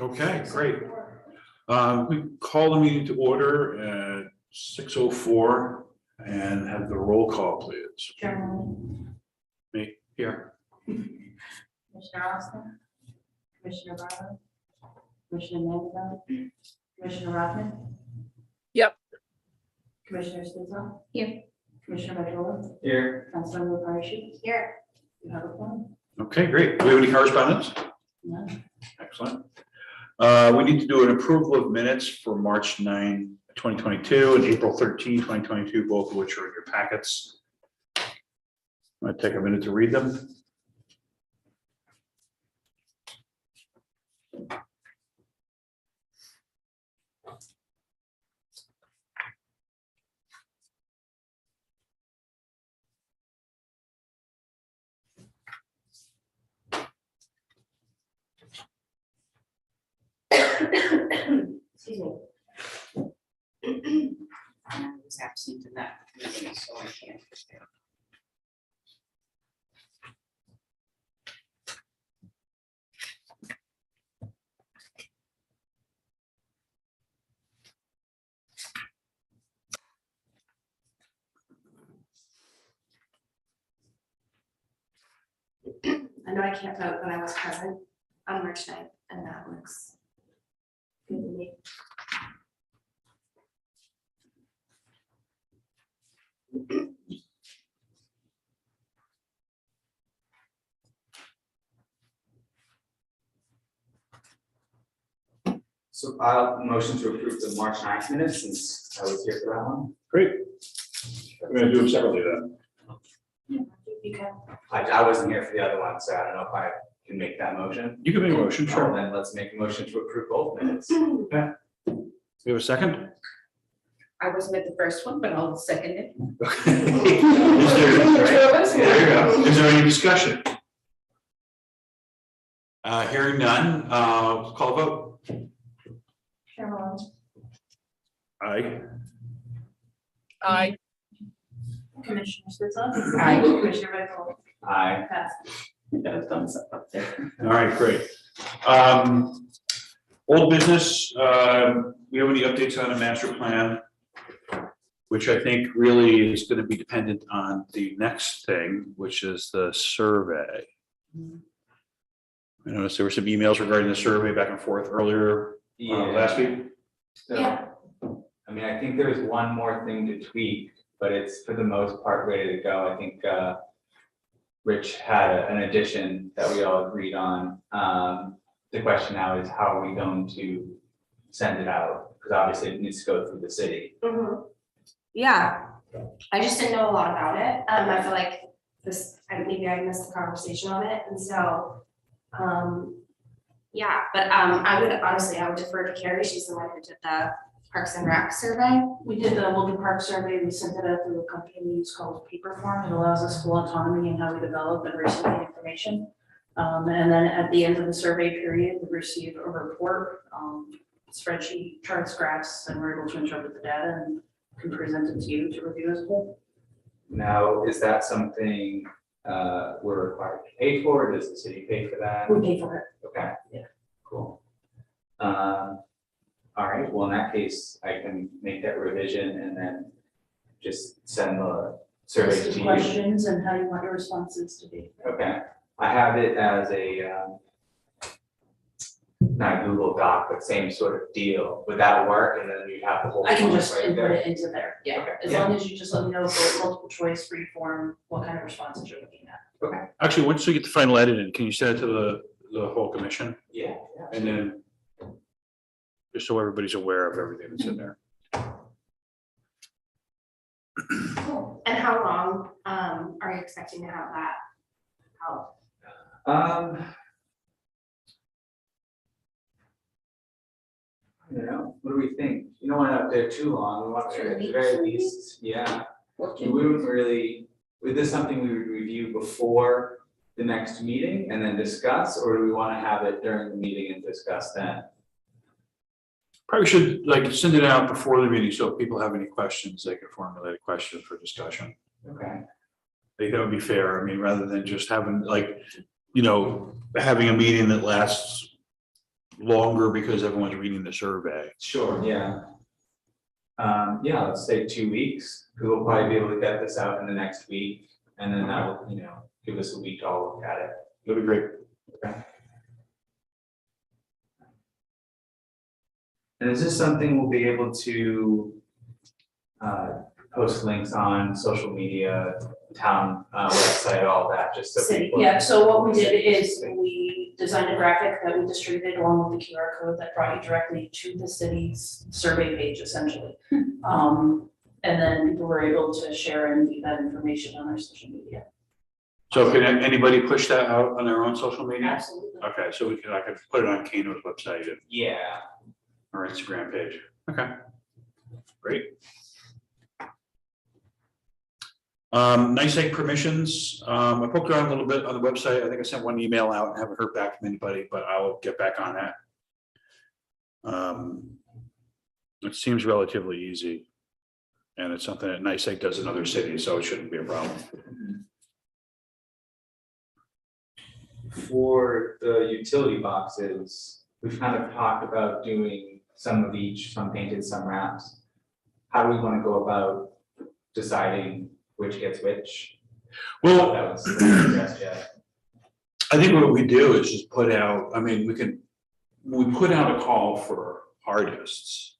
Okay, great. We call the meeting to order at 6:04 and have the roll call, please. Chairman, Me here. Commissioner Austin, Commissioner Barlow, Commissioner Mandel, Commissioner Rodman. Yep. Commissioner Stizzo. Here. Commissioner Viola. Here. Councilor Parrish. Here. You have a phone? Okay, great. Do we have any correspondence? No. Excellent. We need to do an approval of minutes for March 9, 2022 and April 13, 2022, both of which are in your packets. I'm going to take a minute to read them. Excuse me. I was absent in that meeting, so I can't. I know I can't vote, but I was present on March 9th, and that looks good to me. So I'll motion to approve the March 9th minutes since I was here for that one. Great. We're going to do them separately then. You can. I wasn't here for the other one, so I don't know if I can make that motion. You can make a motion, Well, sure. then let's make a motion to approve both minutes. We have a second? I wasn't at the first one, but I'll second it. There you go. Is there any discussion? Hearing none, call a vote. Chairman, Aye. Aye. Commissioner Stizzo. Aye. Commissioner Viola. Aye. Pass. That was thumbs up there. All right, great. Old business, we have any updates on the master plan? Which I think really is going to be dependent on the next thing, which is the survey. I noticed there were some emails regarding the survey back and forth earlier last week. So, Yeah. I mean, I think there's one more thing to tweak, but it's for the most part ready to go. I think Rich had an addition that we all agreed on. The question now is how are we going to send it out? Because obviously it needs to go through the city. Yeah, I just didn't know a lot about it. I feel like this, maybe I missed the conversation on it, and so, yeah, but I would defer to Carrie. She's the one who did the Parks and Rec survey. We did the Wilton Park survey. We sent it out through a company we use called Paperform. It allows us full autonomy in how we develop and receive the information. And then at the end of the survey period, we receive a report, spreadsheet, charts, graphs, and we're able to interpret the data and can present it to you to review as a whole. Now, is that something we're required to pay for? Does the city pay for that? We pay for it. Okay. Yeah. Cool. All right, well, in that case, I can make that revision and then just send the survey List of to you. questions and how you want your responses to be. Okay, I have it as a, not a Google Doc, but same sort of deal. Would that work? And then you have the whole. I can form just right input there? it into there, yeah, Okay, as yeah. long as you just let me know for multiple choice, free form, what kind of responses you're looking at. Okay, Actually, once you get the final edit in, can you send it to the whole commission? yeah. And then just so everybody's aware of everything that's in there. And how long are you expecting to have that out? I don't know, what do we think? You don't want it up there too long, we want to, at the very least, yeah. We wouldn't really, is this something we would review before the next meeting and then discuss, or do we want to have it during the meeting and discuss then? Probably should like send it out before the meeting, so if people have any questions, they can formulate a question for discussion. Okay. I think that would be fair. I mean, rather than just having like, you know, having a meeting that lasts longer because everyone's reading the survey. Sure, yeah. Yeah, let's say 2 weeks, because we'll probably be able to get this out in the next week, and then that will, give us a week to all look at it. That'd be great. And is this something we'll be able to post links on social media, town website, all that, just so City, people. yeah, so what we did is we designed a graphic that we distributed along with the QR code that brought you directly to the city's survey page essentially. And then people were able to share and view that information on their social media. So can anybody push that out on their own social media? Absolutely. Okay, so I could put it on Kano's website and Yeah. our Instagram page. Okay, great. Nice egg permissions. I poked around a little bit on the website. I think I sent one email out and haven't heard back from anybody, but I'll get back on that. It seems relatively easy. And it's something that Nice Egg does in other cities, so it shouldn't be a problem. For the utility boxes, we've kind of talked about doing some of each, some painted, some wraps. How do we want to go about deciding which gets which? Well, That was addressed yet. I think what we do is just put out, I mean, we put out a call for artists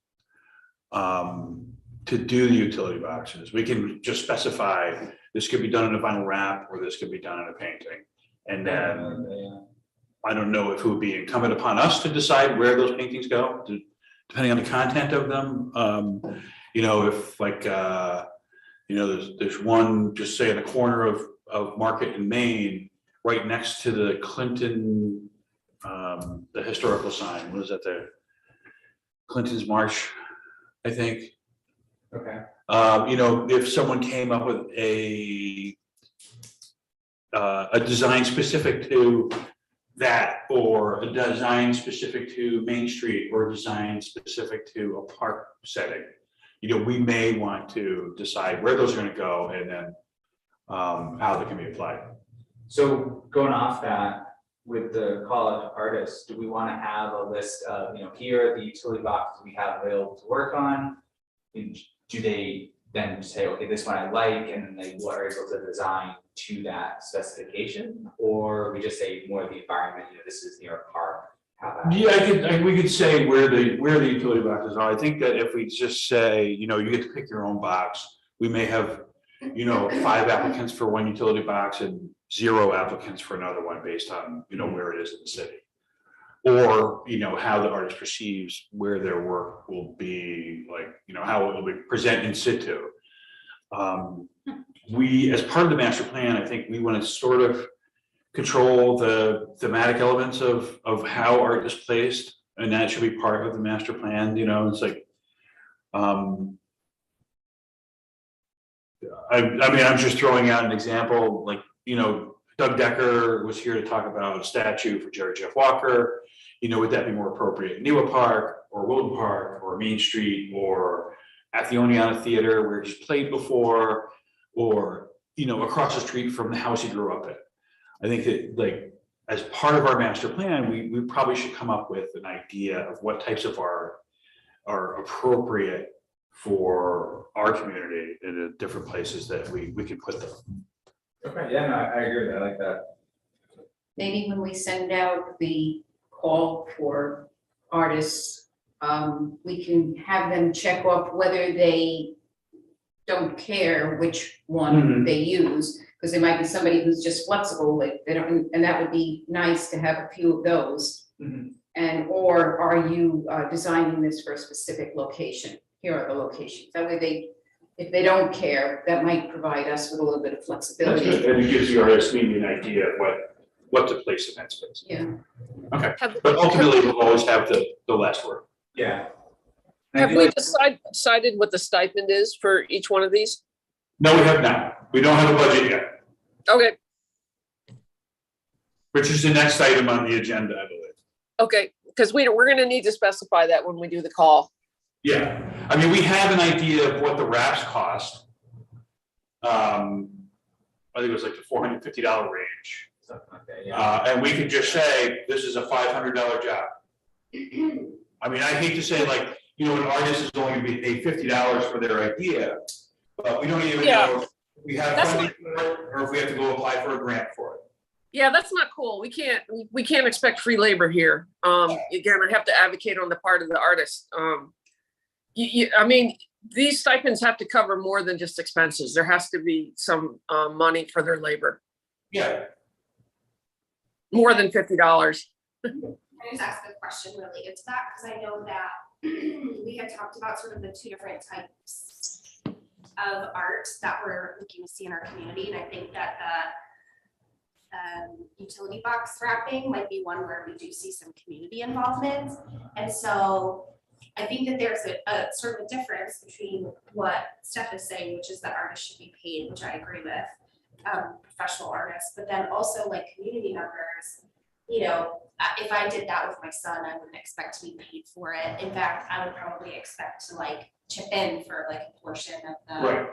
to do the utility boxes. We can just specify this could be done in a vinyl wrap or this could be done in a painting. And then I don't know if it would be incumbent upon us to decide where those paintings go, depending on the content of them. If like, there's one, just say in the corner of Market in Maine, right next to the Clinton, the historical sign, what is that there? Clinton's March, I think. Okay. If someone came up with a design specific to that, or a design specific to Main Street, or a design specific to a park setting, we may want to decide where those are going to go and then how they can be applied. So going off that, with the call out to artists, do we want to have a list of, here are the utility boxes we have available to work on? And do they then say, okay, this one I like, and then they are able to design to that specification? Or we just say more of the environment, this is near a park, how that? Yeah, we could say where the utility boxes are. I think that if we just say, you get to pick your own box, we may have, 5 applicants for one utility box and 0 applicants for another one based on, where it is in the city. Or, how the artist perceives where their work will be, like, how it will be presented in situ. We, as part of the master plan, I think we want to sort of control the thematic elements of how art is placed, and that should be part of the master plan. It's like, I'm just throwing out an example, like, Doug Decker was here to talk about a statue for Jerry Jeff Walker. Would that be more appropriate in Newa Park or Wilton Park or Main Street or at the Oneonta Theater where he's played before, or, across the street from the house he grew up in? I think that, like, as part of our master plan, we probably should come up with an idea of what types of art are appropriate for our community in the different places that we can put them. Okay, yeah, no, I agree with that, I like that. Maybe when we send out the call for artists, we can have them check off whether they don't care which one they use, because there might be somebody who's just flexible, like they don't, and that would be nice to have a few of those. And, or are you designing this for a specific location? Here are the locations. That way if they don't care, that might provide us with a little bit of That's flexibility. good, and it gives the artist maybe an idea of what to place in that space. Yeah. Okay, but ultimately we'll always have the last word. Yeah. Have we decided what the stipend is for each one of these? No, we have not. We don't have a budget yet, Okay, which is the next item on the agenda, I believe. okay, because we're gonna need to specify that when we do the call. Yeah, I mean, we have an idea of what the wraps cost. I think it was like the $450 range. Something like that, yeah. And we could just say, this is a $500 job. I mean, I hate to say like, you know, an artist is only gonna be paid $50 for their idea, but we don't even Yeah. know if we have That's funding for it, or if we have to go apply for a grant for it. Yeah, that's not cool. We can't expect free labor here. Again, I have to advocate on the part of the artist. I mean, these stipends have to cover more than just expenses. There has to be some money for their labor, Yeah, more more than $50. Can I just ask a question related to that? Because I know that we had talked about sort of the two different types of art that we're looking to see in our community. And I think that the utility box wrapping might be one where we do see some community involvement. And so I think that there's a sort of a difference between what Steph is saying, which is that artists should be paid, which I agree with, professional artists, but then also like community members, you know, if I did that with my son, I wouldn't expect to be paid for it. In fact, I would probably expect to like chip in for like a portion of the. right.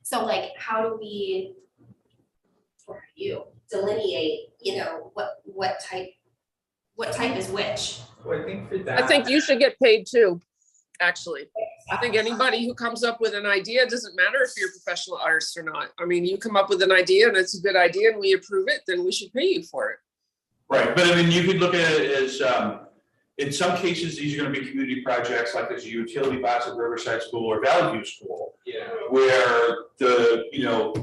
So like, how do we, or how do you delineate, you know, what type is which? Well, I think for that. I think you should get paid too, actually. I think anybody who comes up with an idea, it doesn't matter if you're a professional artist or not. I mean, you come up with an idea and it's a good idea and we approve it, then we should pay you for it. Right, but I mean, you could look at it as, in some cases, these are gonna be community projects, like there's a utility box at Riverside School or Valley View School, Yeah. where the, you know,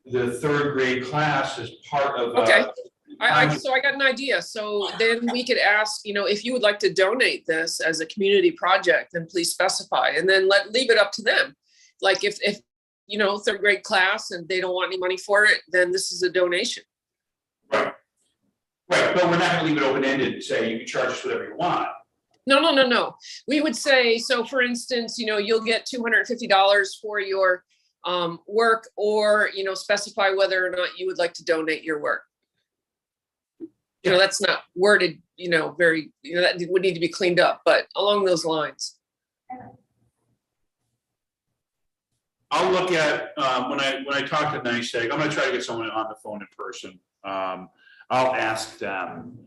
the third grade class is part of. Okay. So I got an idea. So then we could ask, you know, if you would like to donate this as a community project, then please specify and then leave it up to them. Like if, you know, third grade class and they don't want any money for it, then this is a donation. Right. Right, but we're not gonna leave it open-ended and say you can charge us whatever you want. No. We would say, so for instance, you know, you'll get $250 for your work, or, you know, specify whether or not you would like to donate your work. You know, that's not worded, you know, very, you know, that would need to be cleaned up, but along those lines. I'll look at, when I talk to NICEAG, I'm gonna try to get someone on the phone in person. I'll ask them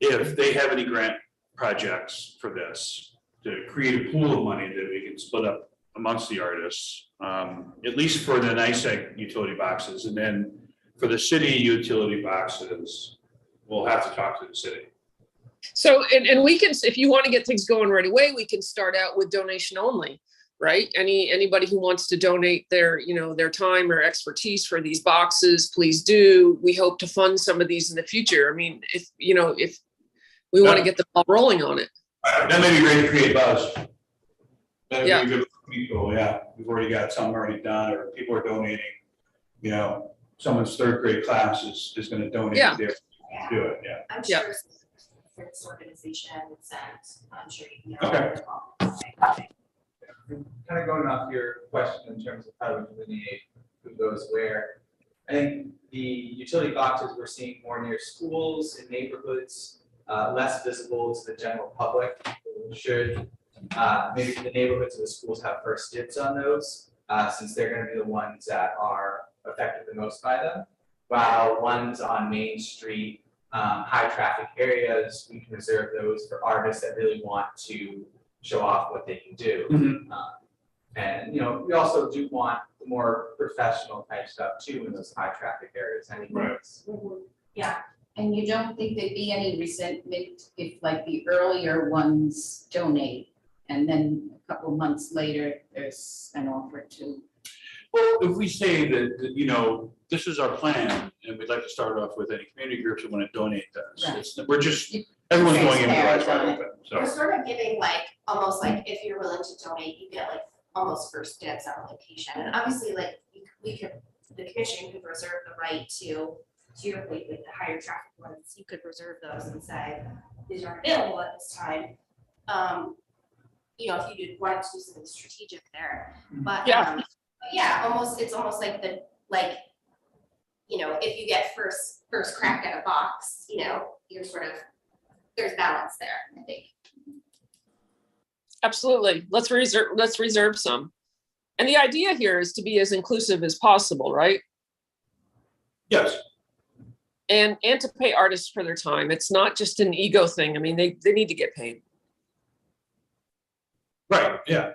if they have any grant projects for this, to create a pool of money that we can split up amongst the artists, at least for the NICEAG utility boxes, and then for the city utility boxes, we'll have to talk to the city. So, and we can, if you want to get things going right away, we can start out with donation only, right? Anybody who wants to donate their, you know, their time or expertise for these boxes, please do. We hope to fund some of these in the future. I mean, if, you know, if we want to get the ball rolling on it. That may be great to create buzz. That'd Yeah. be good for people, yeah. We've already got some already done, or people are donating, you know, someone's third grade class is gonna donate Yeah. there, do it, yeah. I'm Yeah. sure this organization sent, I'm sure you Okay. Kind of going off your question in terms of how to delineate who goes where. I think the utility boxes we're seeing more near schools and neighborhoods, less visible to the general public. Should maybe the neighborhoods of the schools have first dibs on those, since they're going to be the ones that are affected the most by them. While ones on Main Street, high traffic areas, we can reserve those for artists that really want to show off what they can do. And, you know, we also do want the more professional type stuff too in those high traffic areas anyways. Yeah, And you don't think there'd be any resentment if like the earlier ones donate and then a couple months later, there's an offer to. Well, if we say that, you know, this is our plan, and we'd like to start off with any community groups that want to donate this. Right. We're just, everyone's going in the eyes wide Transparent on open, we're so. sort of giving like, almost like if you're willing to donate, you get like almost first dibs on a location. And obviously like we could, the commission could reserve the right to your point, with the higher traffic ones, you could reserve those and say, these aren't available at this time. You know, if you did want to do something strategic there, but Yeah. yeah, almost, it's almost like the, like, you know, if you get first crack at a box, you know, you're sort of, there's balance there, I think. Absolutely. Let's reserve some. And the idea here is to be as inclusive as possible, right? Yes, and to pay artists for their time. It's not just an ego thing. I mean, they need to get paid. Right, yeah.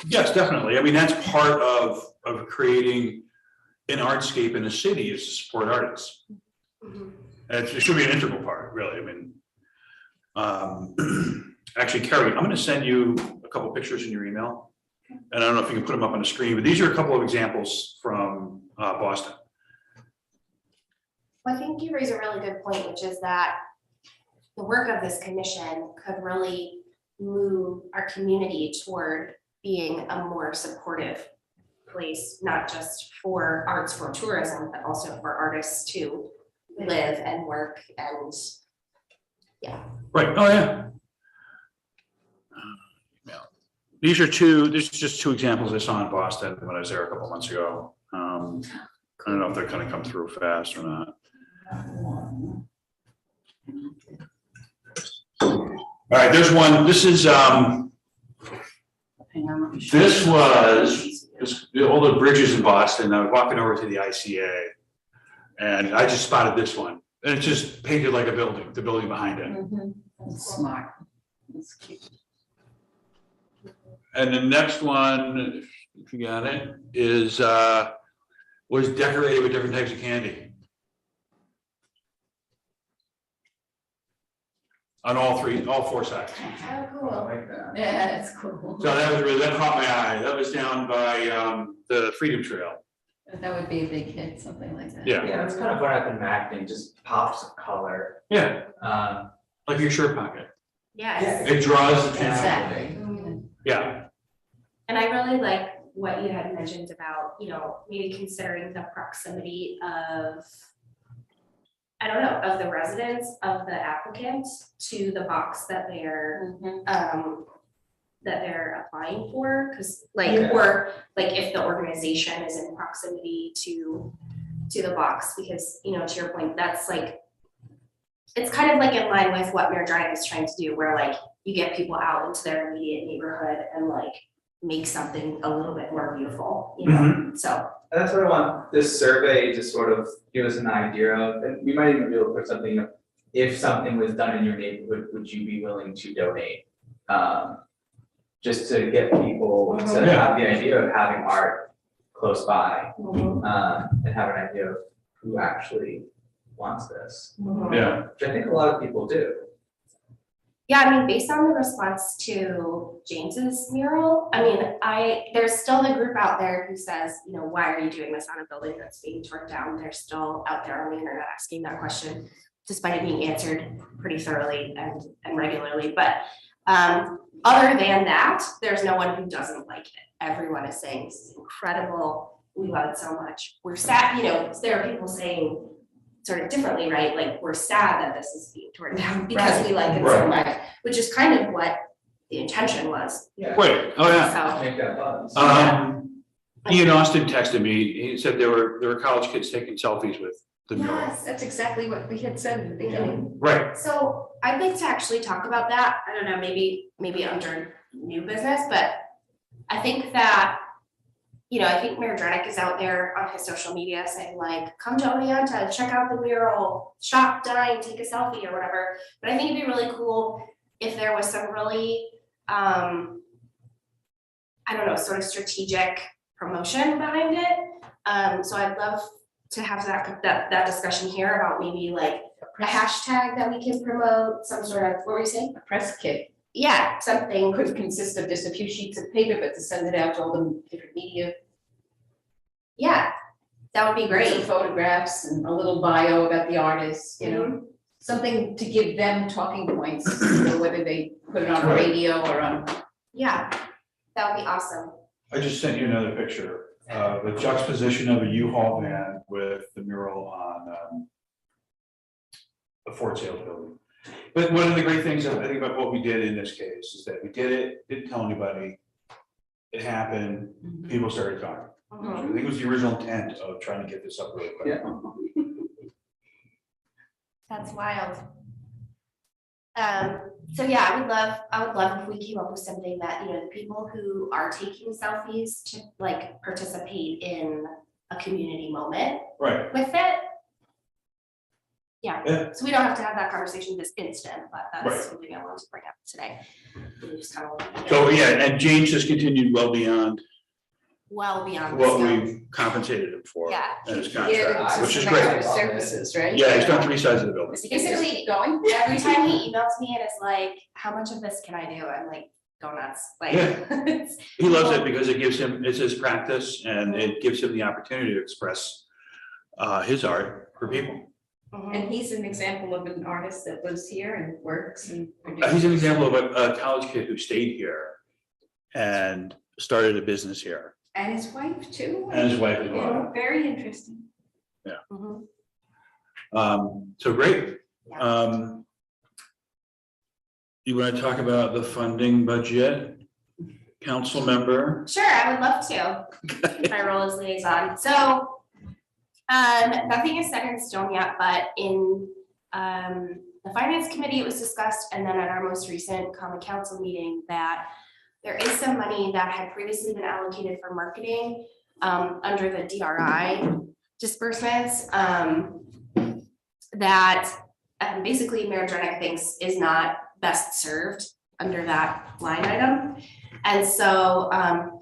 Yes, definitely. I mean, that's part of creating an artscape in a city is to support artists. Mhm. And it should be an integral part, really. I mean, actually, Carrie, I'm gonna send you a couple pictures in your email. And I don't know if you can put them up on the screen, but these are a couple of examples from Boston. Well, I think you raise a really good point, which is that the work of this commission could really move our community toward being a more supportive place, not just for arts, for tourism, but also for artists to live and work and, yeah. Right, oh, yeah. Yeah. These are just two examples I saw in Boston when I was there a couple months ago. I don't know if they're gonna come through fast or not. All right, there's one, this is, Hang on, let me show this you. was all the bridges in Boston. I was walking over to the ICA and I just spotted this one. And it's just painted like a building, the building behind it. That's smart. That's cute. And the next one, if you got it, is was decorated with different types of candy. On all four sides. Oh, I cool. like that. Yeah, that's cool. So that caught my eye. That was down by the Freedom Trail. That would be a big hit, something like that. Yeah, Yeah, that's kind of what I've been imagining, just pops of color. yeah, Um, like your shirt pocket. Yes. It draws Exactly. Yeah, And I really like what you had mentioned about, maybe considering the proximity of, I don't know, of the residents of the applicant to the box that they're, that they're applying for, because Yeah. or like if the organization is in proximity to the box, because, to your point, that's like, it's kind of like in line with what Mayor Drive is trying to do, where like you get people out into their immediate neighborhood and like make something a little bit more beautiful, so. And that's what I want this survey to sort of give us an idea of, and we might even be able to put something up. If something was done in your neighborhood, would you be willing to donate? Just to get people to have the idea of having art close by, and have an idea of who actually wants this, yeah. which I think a lot of people do. Yeah, I mean, based on the response to James's mural, I mean, there's still the group out there who says, why are you doing this on a building that's being torn down? They're still out there on the internet asking that question, despite it being answered pretty thoroughly and regularly. But other than that, there's no one who doesn't like it. Everyone is saying this is incredible. We love it so much. We're sad, there are people saying sort of differently, right? Like, we're sad that this is being torn down because we like it so much, which is kind of what the intention was. Yeah. Wait, oh yeah. So, Make that buzz. Ian Austin texted me. He said there were college kids taking selfies with the mural. Yes, that's exactly what we had said in the beginning. Right. so I'd like to actually talk about that. I don't know, maybe under new business, but I think that, I think Mayor Drenick is out there on his social media saying like, come to Oneonta, check out the mural, shop, dine, take a selfie or whatever. But I think it'd be really cool if there was some really, I don't know, sort of strategic promotion behind it. So I'd love to have that discussion here about maybe like a hashtag that we can promote, some sort of, what were you saying? A press kit Yeah, something. could consist of just a few sheets of paper, but to send it out to all the different media. Yeah, that would be Some great. photographs and a little bio about the artist, Mhm. something to give them talking points, whether they put it on Right. radio or on. Yeah, that would be awesome. I just sent you another picture, the juxtaposition of a U-Haul van with the mural on the Fort Sales building. But one of the great things I think about what we did in this case is that we did it, didn't tell anybody. It happened, people started talking. I think it was the original intent of trying to get this up really quick. Yeah. That's wild. So yeah, I would love if we came up with something that, the people who are taking selfies to like participate in a community moment Right. with it. Yeah. So we don't have to have that conversation this instant, but Right. that's something I wanted to bring up today. We just kind of So, yeah, and James has continued well beyond well beyond what the scope. we've compensated him for Yeah. in his Yeah, contract, which is some great. extra services, right? Yeah, he's done 3 sides of the building. Is he gonna Basically, keep going? Every time he emails me and is like, how much of this can I do? I'm like, go nuts. Like, Yeah. He loves it because it gives him, it's his practice and it gives him the opportunity to express his art for people. And he's an example of an artist that lives here and works and. He's an example of a college kid who stayed here and started a business here. And his wife too. And his wife as You well. know, very interesting. Mhm. So great. Yeah. You want to talk about the funding budget, council member? Sure, I would love to. My role as liaison. So, nothing is set in stone yet, but in the finance committee, it was discussed, and then at our most recent common council meeting, that there is some money that had previously been allocated for marketing under the DRI disbursements that basically Mayor Drenick thinks is not best served under that line item. And so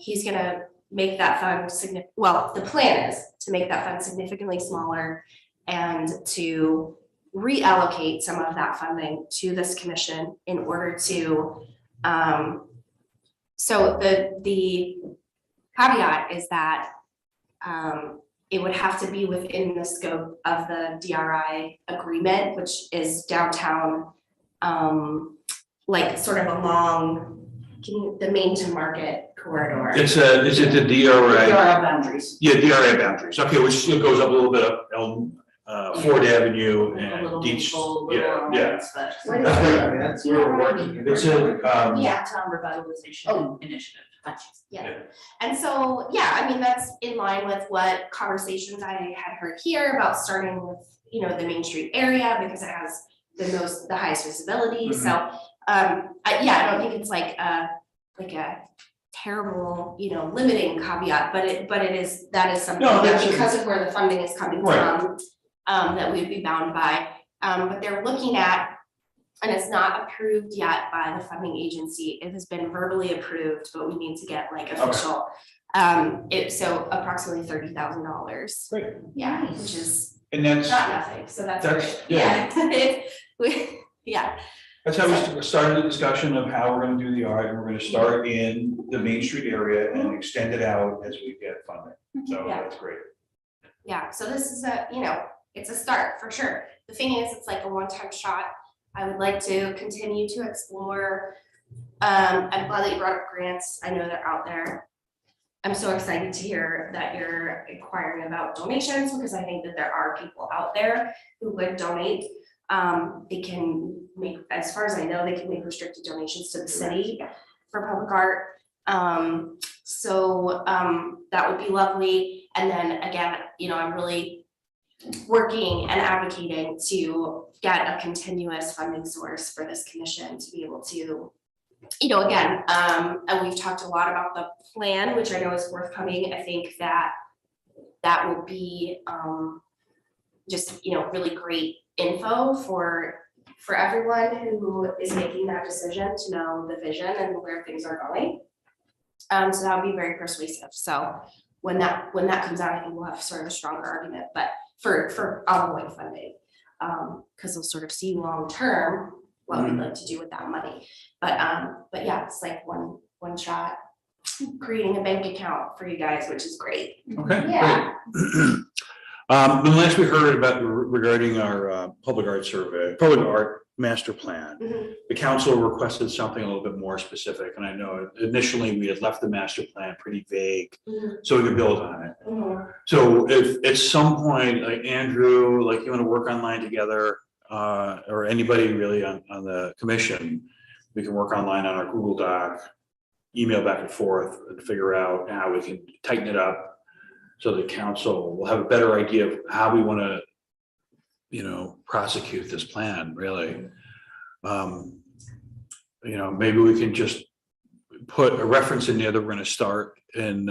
he's gonna make that fund the plan is to make that fund significantly smaller and to reallocate some of that funding to this commission in order to so the caveat is that it would have to be within the scope of the DRI agreement, which is downtown, like sort of along the Main Market corridor. Is it the DRI? DRL boundaries. Yeah, DRI boundaries. Okay, which still goes up a little bit up Ford Avenue A and little Deach. maple, Yeah, little yeah. lines, but- What is I mean, that's where we're working. It's a, Yeah, town revitalization initiative. Yeah, and so, yeah, I mean, that's in line with what conversations I had heard here about starting with, you know, the Main Street area because it has the highest visibility, so, I don't think it's like a terrible, you know, limiting caveat, but that is something No, that that's- because of where the funding is coming Right. from, that we would be bound by, but they're looking at, and it's not approved yet by the funding agency. It has been verbally approved, but we need to get like official. So approximately $30,000. Great. Yeah, which is And that's nothing. So that's That's- great. Yeah. Yeah. That's how we started the discussion of how we're gonna do the art, and we're gonna start in the Main Street area and extend it out as we get funding. So Yeah. that's great. Yeah. So this is it's a start for sure. The thing is, it's like a one-time shot. I would like to continue to explore. I'm glad that you brought up grants. I know they're out there. I'm so excited to hear that you're inquiring about donations because I think that there are people out there who would donate. They can make, as far as I know, they can make restricted donations to the city for public art. So that would be lovely. And then again, I'm really working and advocating to get a continuous funding source for this commission to be able to, again, and we've talked a lot about the plan, which I know is forthcoming. I think that will be just, really great info for everyone who is making that decision to know the vision and where things are going. So that would be very persuasive. So when that comes out, I think we'll have sort of a stronger argument, but for ongoing funding, because we'll sort of see long term what we'd like to do with that money. But yeah, it's like one shot creating a bank account for you guys, which is great. Okay, Yeah. great. The last we heard about regarding our public art survey, public art master plan, Mhm. the council requested something a little bit more specific. And I know initially we had left the master plan pretty vague, Mhm. so we could build on it. Mhm. So if at some point, like Andrew, like you want to work online together, or anybody really on the commission, we can work online on our Google Doc, email back and forth and figure out how we can tighten it up. So the council will have a better idea of how we want to, prosecute this plan, really. Maybe we can just put a reference in there that we're going to start in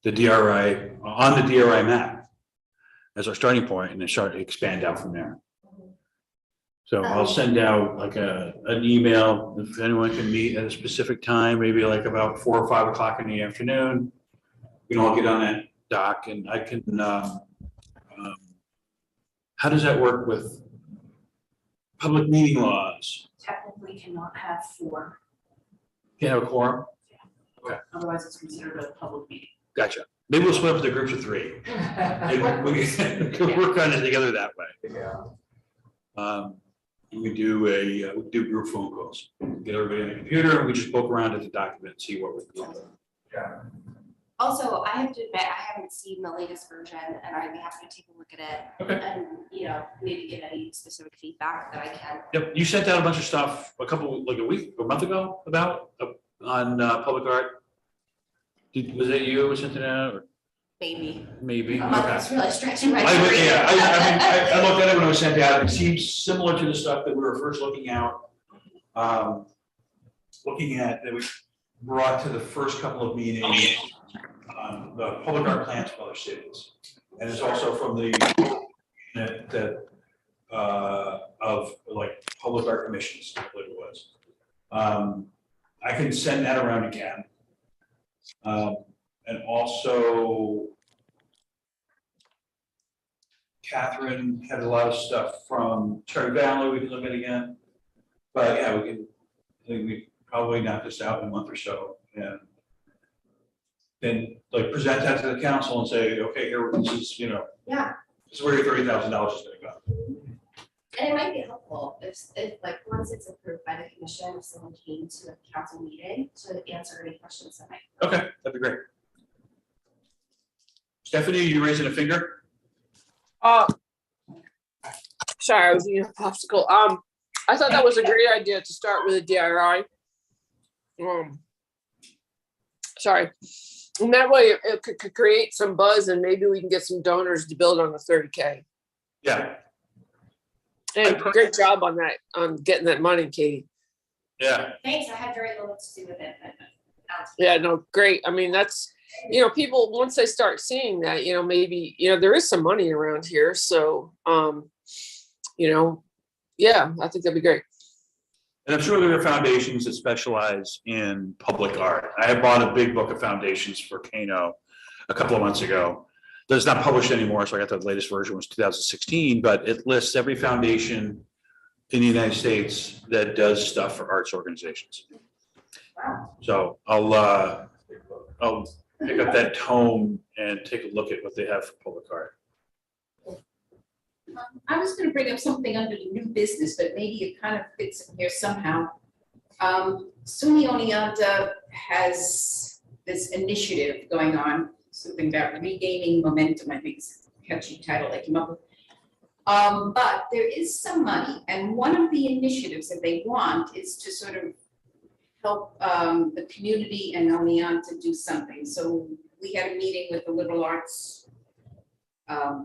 the DRI, on the DRI map as our starting point, and then start to expand out from there. So I'll send out like an email, if anyone can meet at a specific time, maybe like about 4 or 5 o'clock in the afternoon. We can all get on that doc, and I can, how does that work with public meeting laws? Technically cannot have 4, Can have a quorum? otherwise it's considered a public meeting. Gotcha. Maybe we'll split up the groups of 3. And we can work on it together that way. Yeah. We do group phone calls, get everybody on the computer, and we just poke around at the document, and see what we're doing. Yeah. Also, I have to admit, I haven't seen the latest version and I'd be happy to take a look at it. Okay. And, you know, maybe give any specific feedback that I can. Yep, you sent out a bunch of stuff a month ago about, on public art. Was that you who sent it out, or Maybe. maybe? A month Okay. is really stretching my I memory. mean, I looked at it when it was sent out, it seems similar to the stuff that we were first looking out. Looking at, that we brought to the first couple of meetings, the public art plans of other cities. And it's also from the, of like public art commissions, I believe it was. I can send that around again. And also, Catherine had a lot of stuff from Cherry Valley we can look at again. But yeah, I think we probably knock this out in a month or so, and then like present that to the council and say, okay, here, this is, you know. Yeah. This is where your $30,000 is gonna go. And it might be helpful if like, once it's approved by the commission, if someone came to the council meeting to answer any questions that might. Okay, that'd be great. Stephanie, you raising a finger? Sorry, I was eating a popsicle. I thought that was a great idea to start with a DRI. Sorry. And that way it could create some buzz, and maybe we can get some donors to build on the 30K. Yeah. And great job on that, on getting that money, Katie. Yeah. Thanks, I had very little to do with it, but. Yeah, no, great. I mean, that's, you know, people, once they start seeing that, you know, maybe, you know, there is some money around here. So, you know, yeah, I think that'd be great. And I'm sure there are foundations that specialize in public art. I bought a big book of foundations for Kano a couple of months ago. That's not published anymore, so I got the latest version, was 2016, but it lists every foundation in the United States that does stuff for arts organizations. So I'll pick up that tome and take a look at what they have for public art. I was gonna bring up something under the new business, but maybe it kind of fits in here somehow. SUNY Oneonta has this initiative going on, something about regaining momentum, I think is a catchy title they came up with. But there is some money, and one of the initiatives that they want is to sort of help the community and Oneonta do something. So we had a meeting with the liberal arts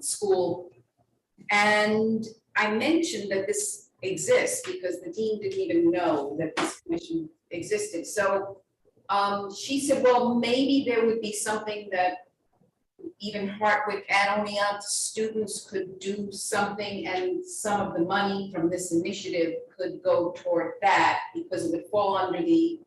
school, and I mentioned that this exists because the dean didn't even know that this commission existed. So she said, well, maybe there would be something that even Hartwick and Oneonta students could do something, and some of the money from this initiative could go toward that, because it would fall under the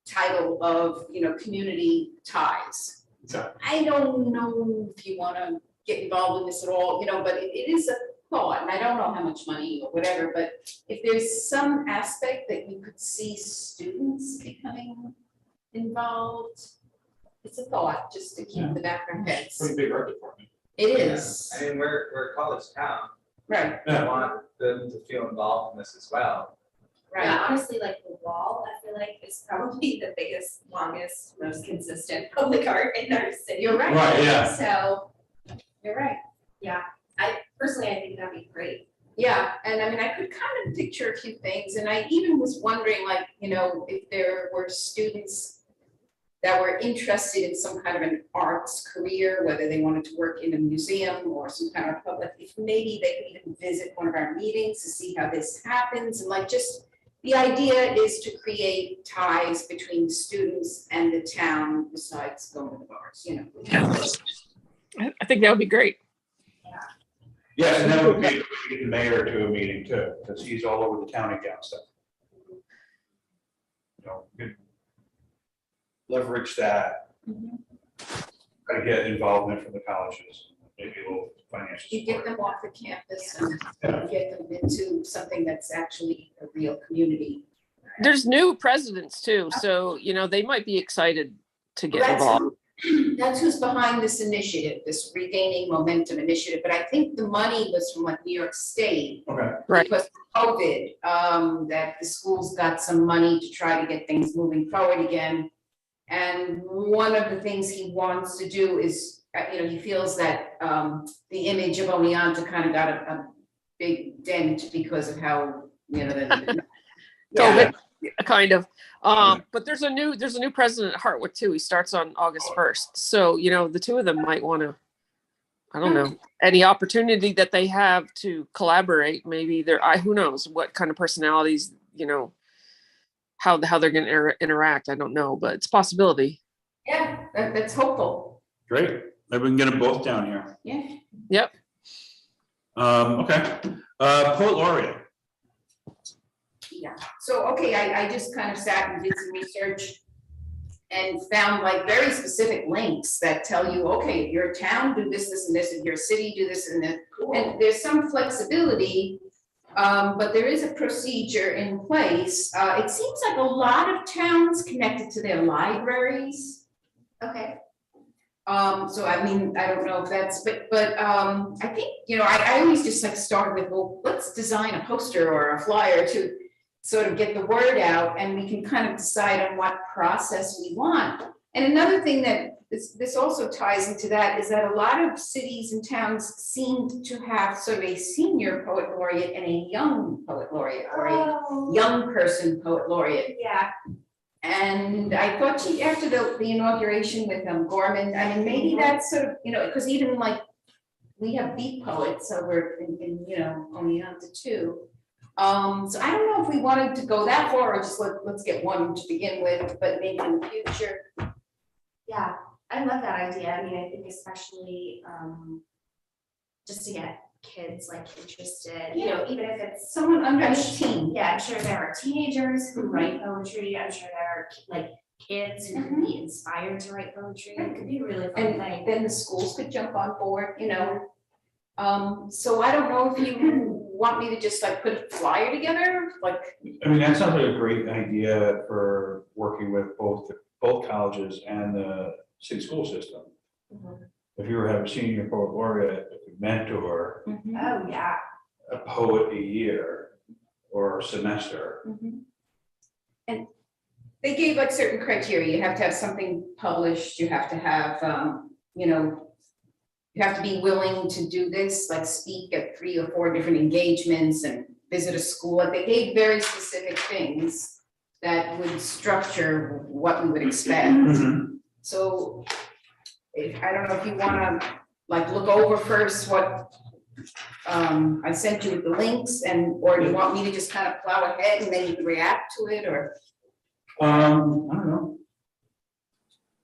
title of, you know, community ties. So I don't know if you want to get involved in this at all, you know, but it is a thought, and I don't know how much money or whatever, but if there's some aspect that you could see students becoming involved, it's a thought, just to keep the back of our heads. Pretty big art department. It is, I mean, we're a college town. right, I want them to feel involved in this as well. Yeah, right. honestly, like the wall, I feel like is probably the biggest, longest, most consistent public art in our city. You're right. Right, yeah. So, You're right. yeah, I think that'd be great. Yeah, and I mean, I could kind of picture a few things, and I even was wondering, like, you know, if there were students that were interested in some kind of an arts career, whether they wanted to work in a museum or some kind of public, if maybe they could even visit one of our meetings to see how this happens, and like just The idea is to create ties between students and the town besides going to the bars, you know. I think that would be great. Yes, and that would be to get the mayor to a meeting too, because he's all over the town account stuff. You know, could leverage that. Try to get involvement from the colleges, maybe a little financial You get support. them off the campus and get them into something that's actually a real community. There's new presidents too, so, you know, they might be excited to get That's involved. That's who's behind this initiative, this regaining momentum initiative, but I think the money was from like New York State. Okay. Right. Because of COVID, that the schools got some money to try to get things moving forward again. And one of the things he wants to do is, you know, he feels that the image of Oneonta kind of got a big dent because of how, you know, the COVID, kind of. But there's a new president at Hartwick too. He starts on August 1st. So, you know, the two of them might want to, I don't know, any opportunity that they have to collaborate. Maybe who knows what kind of personalities, you know, how they're going to interact. I don't know, but it's a possibility. Yeah, that's hopeful. Great. Maybe we can get them both down here. Yeah. Yep. Okay. Poet laureate. Yeah, so, okay, I just kind of sat and did some research and found like very specific links that tell you, okay, if you're a town, do this, this, and this, if you're a city, do this and this. And there's some flexibility, but there is a procedure in place. It seems like a lot of towns connected to their libraries. Okay. So I mean, I don't know if that's, but I think, you know, I always just like start with, well, let's design a poster or a flyer to sort of get the word out, and we can kind of decide on what process we want. And another thing that this also ties into that is that a lot of cities and towns seem to have sort of a senior poet laureate and a young poet laureate, or a young person poet laureate. Yeah. And I thought after the inauguration with Gorman, I mean, maybe that's sort of, you know, because even like we have beat poets over in you know, Oneonta too. So I don't know if we wanted to go that far or just let's get one to begin with, but maybe in the future. Yeah, I love that idea. I mean, I think especially just to get kids like interested, you know, even if it's Someone under I'm 18. yeah, I'm sure there are teenagers who write poetry. I'm sure there are like kids who can be inspired to write poetry. It could be a really fun And thing. then the schools could jump on board, you know. So I don't know if you want me to just like put a flyer together, like. I mean, that sounds like a great idea for working with both colleges and the city school system. If you were to have a senior poet laureate, a mentor, Oh, yeah. a poet a year or semester. And they gave like certain criteria. You have to have something published, you have to have, you know, you have to be willing to do this, like speak at 3 or 4 different engagements and visit a school. Like they gave very specific things that would structure what we would expect. So I don't know if you wanna like look over first what I sent you with the links, or do you want me to just kind of plow ahead and then you can react to it, or? I don't know.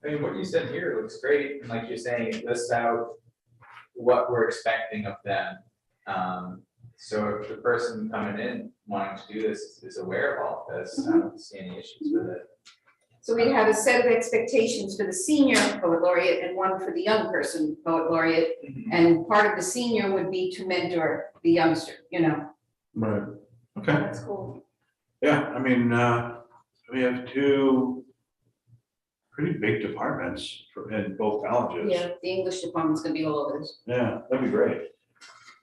I mean, what you said here looks great, and like you're saying, it lists out what we're expecting of them. So if the person coming in wanting to do this is aware of all this, I don't see any issues with it. So we have a set of expectations for the senior poet laureate and one for the young person poet laureate. And part of the senior would be to mentor the youngster, you know. Right. Okay. That's cool. Yeah, I mean, we have 2 pretty big departments in both colleges. Yeah, the English department's gonna be all over this. Yeah, that'd be great.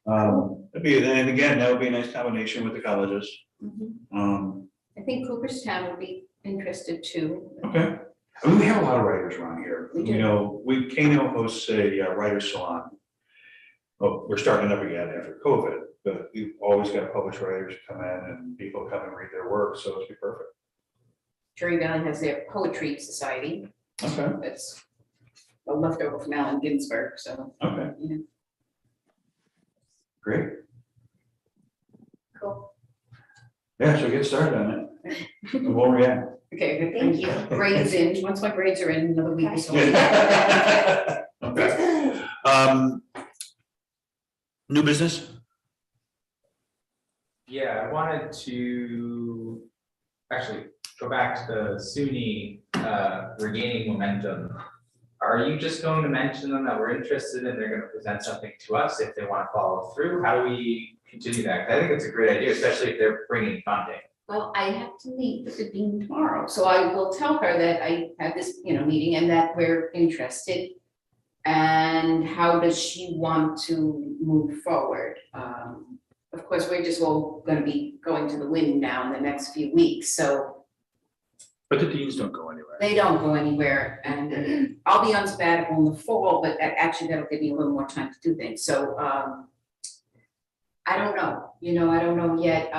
And again, that would be a nice combination with the colleges. I think Cooperstown would be interested too. Okay. I mean, we have a lot of writers around here. We do. You know, Kano hosts a writer's salon. Well, we're starting up again after COVID, but we've always got published writers come in and people come and read their work, so it'd be perfect. Cherry Valley has their poetry society. Okay. That's a leftover from Allen Ginsberg, so. Okay. Yeah. Great. Cool. Yeah, so get started on it. Laureate. Okay, good, thank you. Grades in, once my grades are in, another week or so. Okay. New business? Yeah, I wanted to actually go back to the SUNY regaining momentum. Are you just going to mention them that we're interested and they're going to present something to us if they want to follow through? How do we continue that? 'Cause I think it's a great idea, especially if they're bringing funding. Well, I have to meet with the dean tomorrow, so I will tell her that I had this, meeting and that we're interested. And how does she want to move forward? Of course, we're just all gonna be going to the wind now in the next few weeks, so But the deans don't go anywhere. they don't go anywhere. And I'll be on sabbatical in the fall, but actually that'll give me a little more time to do things, so I don't know, I don't know yet,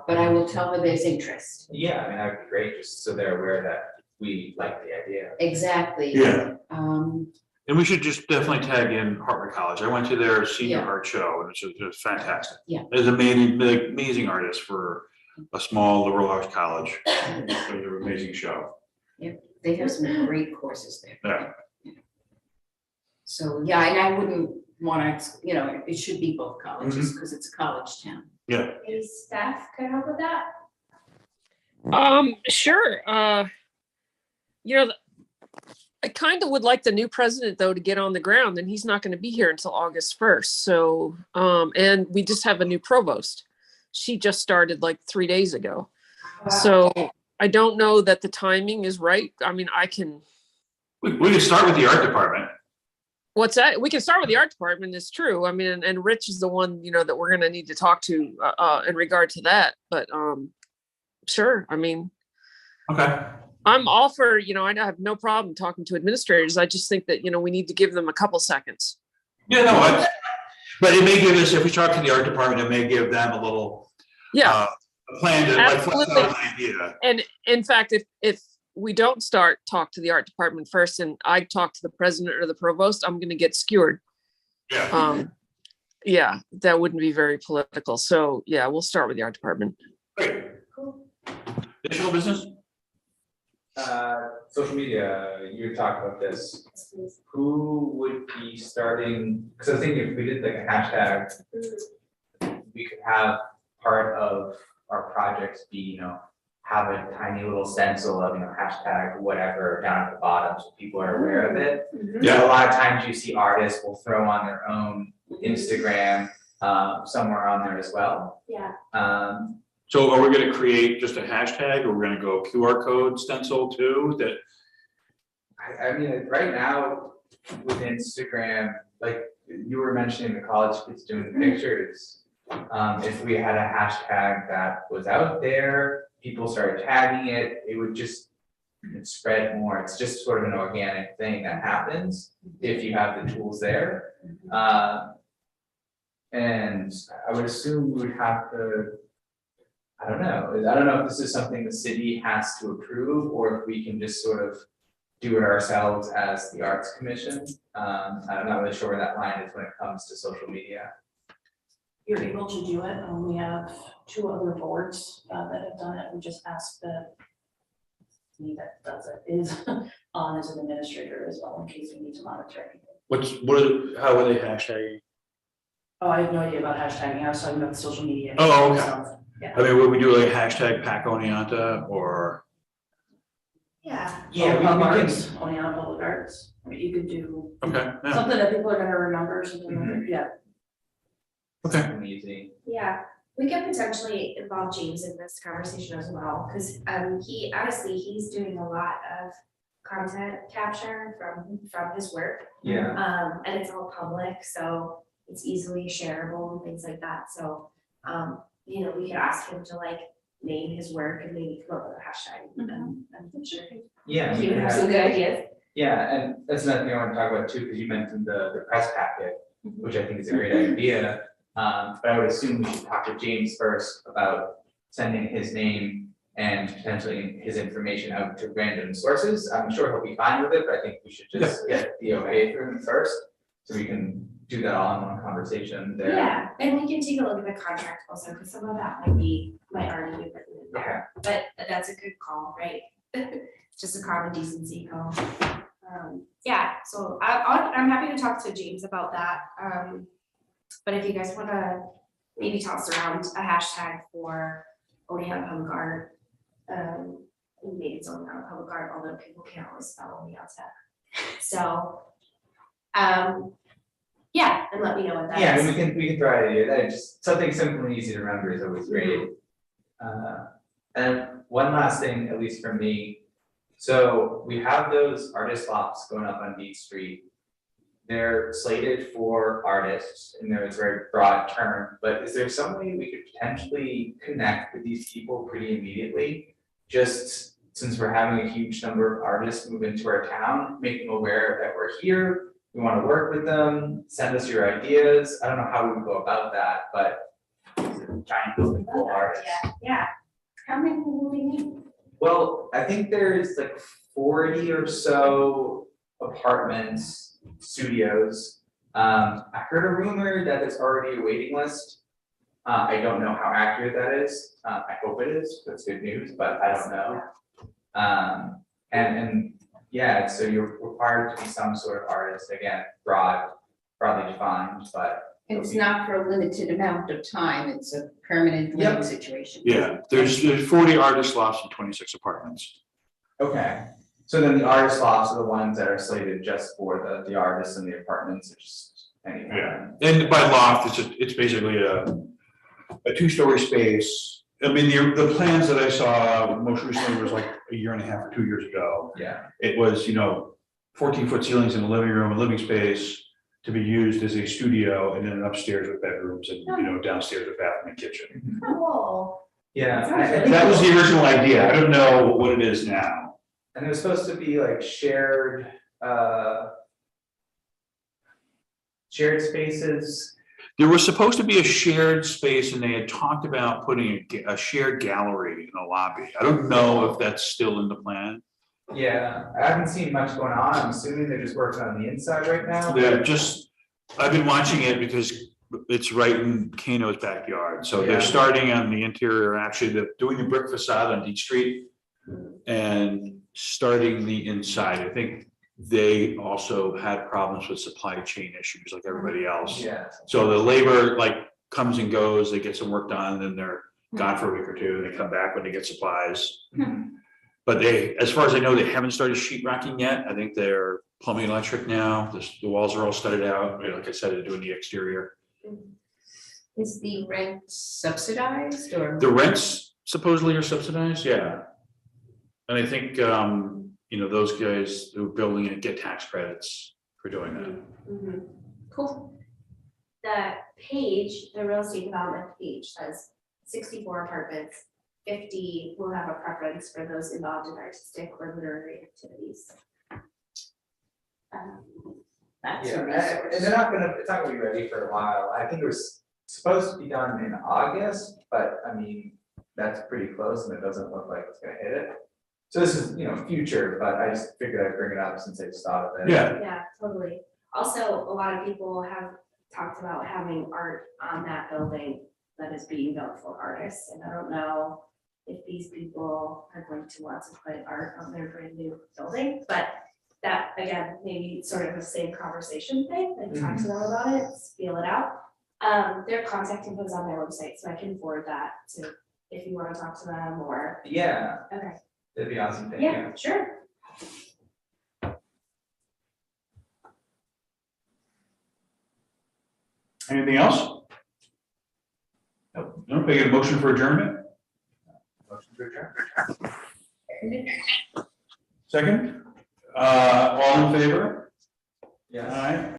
but I will tell her there's interest. Yeah, I mean, that would be great, just so they're aware that we like the idea. Exactly. Yeah. Um, And we should just definitely tag in Hartford College. I went to their senior Yeah. art show and it was fantastic. Yeah. There's amazing artists for a small liberal arts college. It was an amazing show. they have some great courses there. Yeah. So, yeah, and I wouldn't wanna, it should be both colleges, because it's a college town. Yeah. Maybe staff could help with that. Sure. I kind of would like the new president though to get on the ground, and he's not going to be here until August 1st. So, and we just have a new provost. She just started like 3 days ago. So I don't know that the timing is right. I mean, We can start with the art department. what's that? We can start with the art department. It's true. I mean, and Rich is the one, that we're going to need to talk to in regard to that. But sure. I mean, Okay. I'm all for, I have no problem talking to administrators. I just think that, we need to give them a couple seconds. Yeah, no, but it may give us, if we talk to the art department, it may give them a little Yeah. plan to like flesh Absolutely. out an idea. And in fact, if we don't talk to the art department first and I talk to the president or the provost, I'm going to get skewered. Yeah. Yeah, that wouldn't be very political. So yeah, we'll start with the art department. Great. Cool. Additional business? Social media, you talked about this. Yes, please. Who would be starting, because I was thinking if we did like a hashtag, we could have part of our projects be, have a tiny little stencil of, hashtag whatever down at the bottom so people are aware of it. Yeah. A lot of times you see artists will throw on their own Instagram, somewhere on there as well. Yeah. So are we gonna create just a hashtag or we're gonna go QR code stencil too that? I mean, right now with Instagram, like you were mentioning the college kids doing the pictures. If we had a hashtag that was out there, people started tagging it, it would just spread more. It's just sort of an organic thing that happens if you have the tools there. And I would assume we would have to, I don't know if this is something the city has to approve or if we can just sort of do it ourselves as the Arts Commission. I'm not really sure where that line is when it comes to social media. You're able to do it. We have 2 other boards that have done it. We just asked the me that does it is on as an administrator as well, in case we need to monitor anything. How are they hashtagging? Oh, I have no idea about hashtagging. I was talking about the social media. Oh, okay. itself. Yeah. I mean, would we do like hashtag Pack Oneonta or? Yeah. Yeah, we Public can- arts, Oneonta Public Arts. I mean, you could do Okay, yeah, something that people are gonna remember, something like, yeah. okay. Something easy. Yeah, we could potentially involve James in this conversation as well, because he's doing a lot of content capture from his work. Yeah. And it's all public, so it's easily shareable and things like that, so, we could ask him to like name his work and maybe come up with a hashtag, and I'm sure Yeah. he we would could have have- some good ideas. Yeah, and that's another thing I want to talk about too, because you mentioned the press packet, which I think is a great idea. But I would assume we should talk to James first about sending his name and potentially his information out to random sources. I'm sure he'll be fine with it, but I think we should just get the okay from him first, so we can do that all in one conversation there. Yeah, and we can take a look at the contract also, because some of that might already be written in there, but that's a good call, right? Just a common decency call. Yeah, so I'm happy to talk to James about that. But if you guys wanna maybe toss around a hashtag for Oleana Public Art, maybe it's Oleana Public Art, although people can't always spell on the outset. So, yeah, and let me know what that is. Yeah, I mean, we can try it, that just something simple and easy to remember is always great. And one last thing, at least for me, so we have those artist lofts going up on Beach Street. They're slated for artists, and there's a very broad term, but is there some way we could potentially connect with these people pretty immediately? Just since we're having a huge number of artists move into our town, make them aware that we're here, we want to work with them, send us your ideas. I don't know how we would go about that, but it's a giant building full of artists. Yeah. How many will we need? Well, I think there's like 40 or so apartments, studios. I heard a rumor that there's already a waiting list. I don't know how accurate that is. I hope it is, that's good news, but I don't know. And yeah, so you're required to be some sort of artist, again, broadly defined, but. It's not for a limited amount of time, it's a permanent living situation. Yeah, there's 40 artist lofts and 26 apartments. Okay, so then the artist lofts are the ones that are slated just for the artists and the apartments, it's just anything. Yeah, and by loft, it's basically a 2-story space. I mean, the plans that I saw most recently was like a year and a half or 2 years ago. Yeah. It was, 14-foot ceilings in the living room and living space to be used as a studio, and then upstairs with bedrooms and, downstairs with bathroom and kitchen. Oh. Yeah. That was the original idea. I don't know what it is now. And it was supposed to be like shared spaces. There was supposed to be a shared space, and they had talked about putting a shared gallery in a lobby. I don't know if that's still in the plan. Yeah, I haven't seen much going on. I'm assuming they're just working on the inside right now. I've been watching it because it's right in Kano's backyard. So Yeah. they're starting on the interior, actually, they're doing the brick facade on Beach Street and starting the inside. I think they also had problems with supply chain issues like everybody else. Yeah. So the labor comes and goes, they get some work done, then they're gone for a week or two, and they come back when they get supplies. But as far as I know, they haven't started sheetrocking yet. I think they're plumbing and electric now. The walls are all studded out. Like I said, they're doing the exterior. Is the rent subsidized or? The rents supposedly are subsidized, yeah. And I think, those guys who are building it get tax credits for doing that. Mhm. Cool. The page, the real estate development page says 64 apartments, 50 will have a preference for those involved in artistic or literary activities. That's a Yeah, and resource. it's not gonna be ready for a while. I think it was supposed to be done in August, but I mean, that's pretty close and it doesn't look like it's gonna hit it. So this is, future, but I just figured I'd bring it up since I just thought of it. Yeah, Yeah, totally. Also, a lot of people have talked about having art on that building that is being built for artists, and I don't know if these people are going to want to put art on their brand new building, but that, again, maybe sort of the same conversation thing, like talk to them about it, feel it out. Their contact info is on their website, so I can forward that to, if you want to talk to them or, Yeah, okay, that'd be awesome, thank you. yeah, sure. anything else? No, I get a motion for adjournment? Motion to adjourn. Second? All in favor? Yes. Aye.